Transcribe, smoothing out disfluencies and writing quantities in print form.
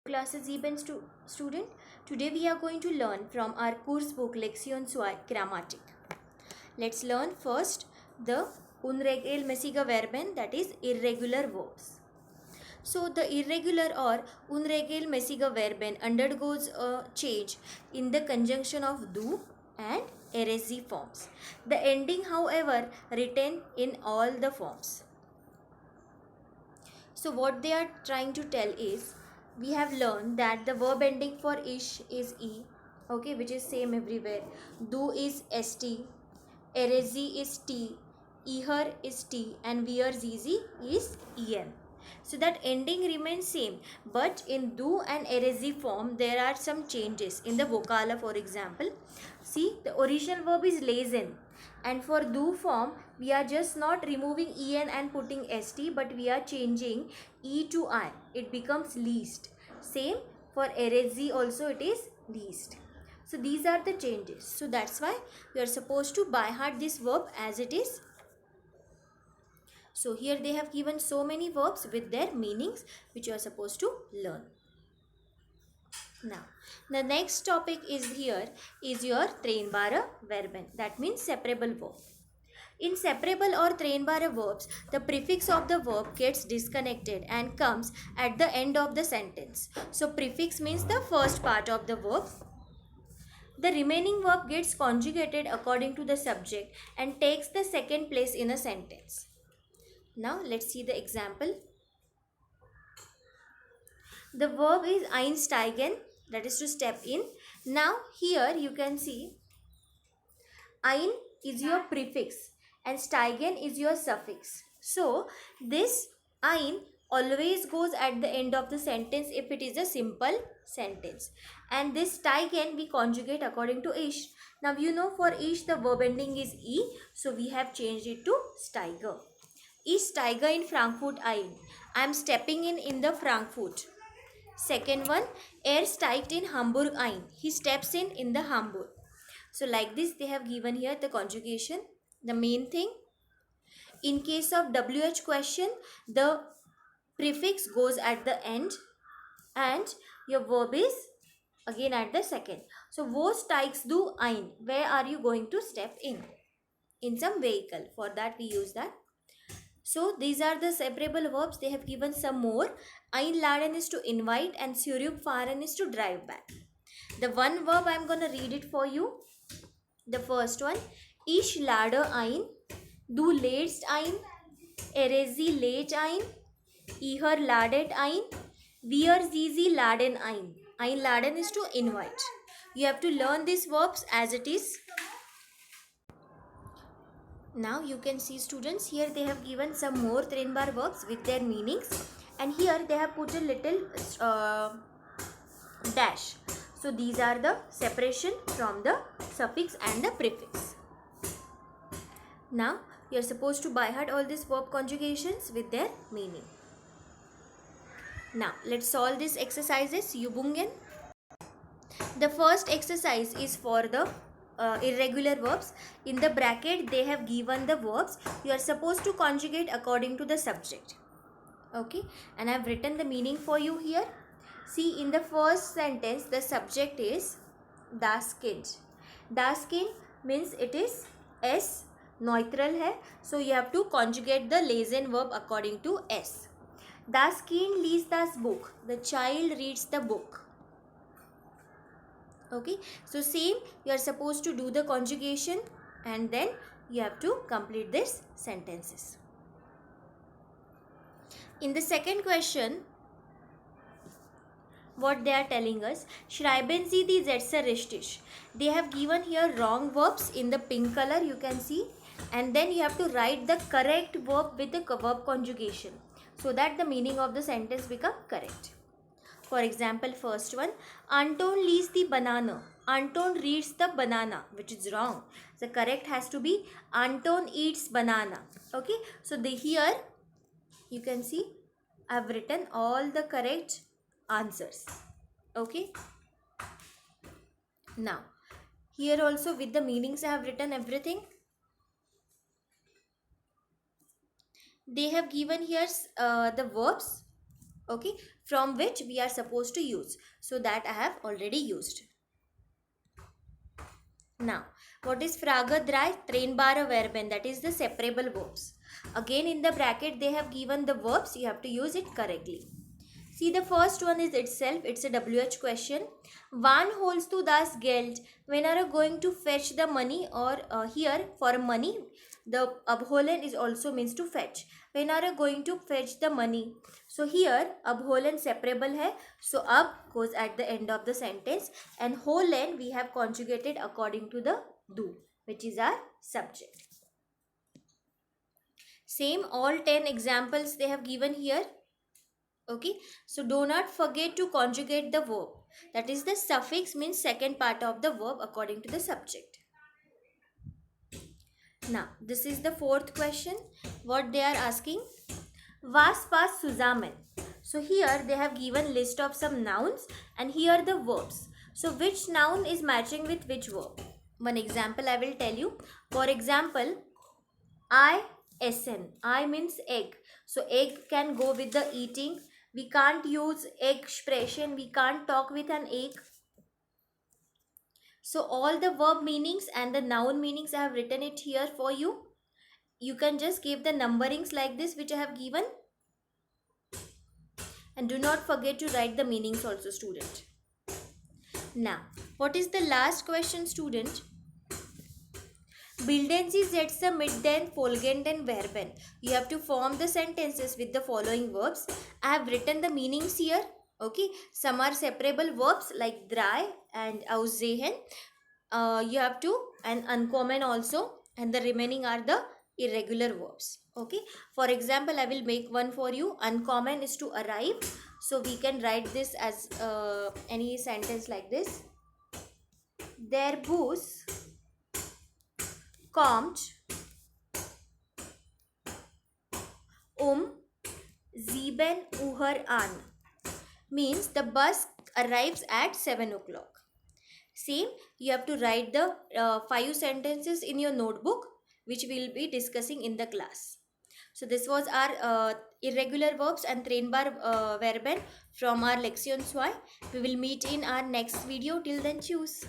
Classes even student. Today we are going to learn from our course book Lexion 2 Grammatic. Let's learn first the unregelmäßige Verben, that is irregular verbs. So the irregular or unregelmäßige Verben undergoes a change in the conjunction of do and rs forms. The ending, however, written in all the forms. So what they are trying to tell is, we have learned that the verb ending for ish is e, okay, which is same everywhere. Do is st, erezi is t, iher is t, and wir zizi is en. So that ending remains same, but in do and erezi form there are some changes in the vocala. For example, see, the original verb is lesen, and for do form we are just not removing en and putting st, but we are changing e to I. It becomes least. Same for erezi also, it is least. So these are the changes. So that's why you are supposed to by heart this verb as it is. So here they have given so many verbs with their meanings which you are supposed to learn. Now, the next topic is here is your trainbare verben. That means separable verb. In separable or trainbare verbs, the prefix of the verb gets disconnected and comes at the end of the sentence. So prefix means the first part of the verb. The remaining verb gets conjugated according to the subject and takes the second place in a sentence. Now let's see the example. The verb is einsteigen, that is to step in. Now here you can see ein is your prefix and steigen is your suffix. So this ein always goes at the end of the sentence if it is a simple sentence, and this steigen we conjugate according to ish. Now you know for ish the verb ending is e, so we have changed it to steiger. Ich steige in Frankfurt ein. I am stepping in the Frankfurt. Second one, steigt in Hamburg ein. He steps in the Hamburg. So like this they have given here the conjugation. The main thing, in case of WH question, the prefix goes at the end and your verb is again at the second. So wo steigst du ein? Where are you going to step in? In some vehicle. For that we use that. So these are the separable verbs. They have given some more. Einladen is to invite and zurückfahren is to drive back. The one verb I am going to read it for you. The first one. Ich lade ein. Du lädst ein. Sie lädt ein. Ihr ladet ein. Wir sie laden ein. Einladen is to invite. You have to learn these verbs as it is. Now you can see students, here they have given some more trainbar verbs with their meanings, and here they have put a little dash. So these are the separation from the suffix and the prefix. Now you are supposed to by heart all these verb conjugations with their meaning. Now let's solve these exercises. Übungen. The first exercise is for the irregular verbs. In the bracket they have given the verbs. You are supposed to conjugate according to the subject. Okay, and I have written the meaning for you here. See, in the first sentence the subject is das Kind. Das Kind means it is s, neutral hai, so you have to conjugate the lesen verb according to s. Das Kind liest das Buch. The child reads the book. Okay, so same, you are supposed to do the conjugation and then you have to complete these sentences. In the second question, what they are telling us, schreiben Sie die Sätze richtig. They have given here wrong verbs in the pink color, you can see, and then you have to write the correct verb with the verb conjugation so that the meaning of the sentence become correct. For example, first one, Anton leaves the banana. Anton reads the banana, which is wrong. The correct has to be Anton eats banana. Okay, so here you can see I have written all the correct answers. Okay, now here also with the meanings I have written everything. They have given here the verbs. Okay, from which we are supposed to use. So that I have already used. Now, what is Fraga Dry? Trainbara verben, that is the separable verbs. Again in the bracket they have given the verbs, you have to use it correctly. See, the first one is itself, it's a WH question. Wann holst du das Geld? When are you going to fetch the money? Or here for money, the abholen is also means to fetch. When are you going to fetch the money? So here abholen separable hai. So ab goes at the end of the sentence and holen we have conjugated according to the do, which is our subject. Same all 10 examples they have given here. Okay, so do not forget to conjugate the verb. That is the suffix means second part of the verb according to the subject. Now, this is the fourth question. What they are asking? Was passt zusammen? So here they have given list of some nouns and here the verbs. So which noun is matching with which verb? One example I will tell you. For example, I essen. I means egg. So egg can go with the eating. We can't use egg expression. We can't talk with an egg. So all the verb meanings and the noun meanings I have written it here for you. You can just give the numberings like this which I have given. And do not forget to write the meanings also, student. Now, what is the last question, student? Bilden Sie Sätze mit den folgenden Verben. You have to form the sentences with the following verbs. I have written the meanings here. Okay, some are separable verbs like dry and aussehen. You have to, and uncommon also, and the remaining are the irregular verbs. Okay, for example, I will make one for you. Uncommon is to arrive. So we can write this as any sentence like this. Der Bus kommt 7 Uhr an. Means the bus arrives at 7 o'clock. Same, you have to write the 5 sentences in your notebook which we will be discussing in the class. So this was our irregular verbs and trainbar verben from our Lexion 2. We will meet in our next video. Till then, choose.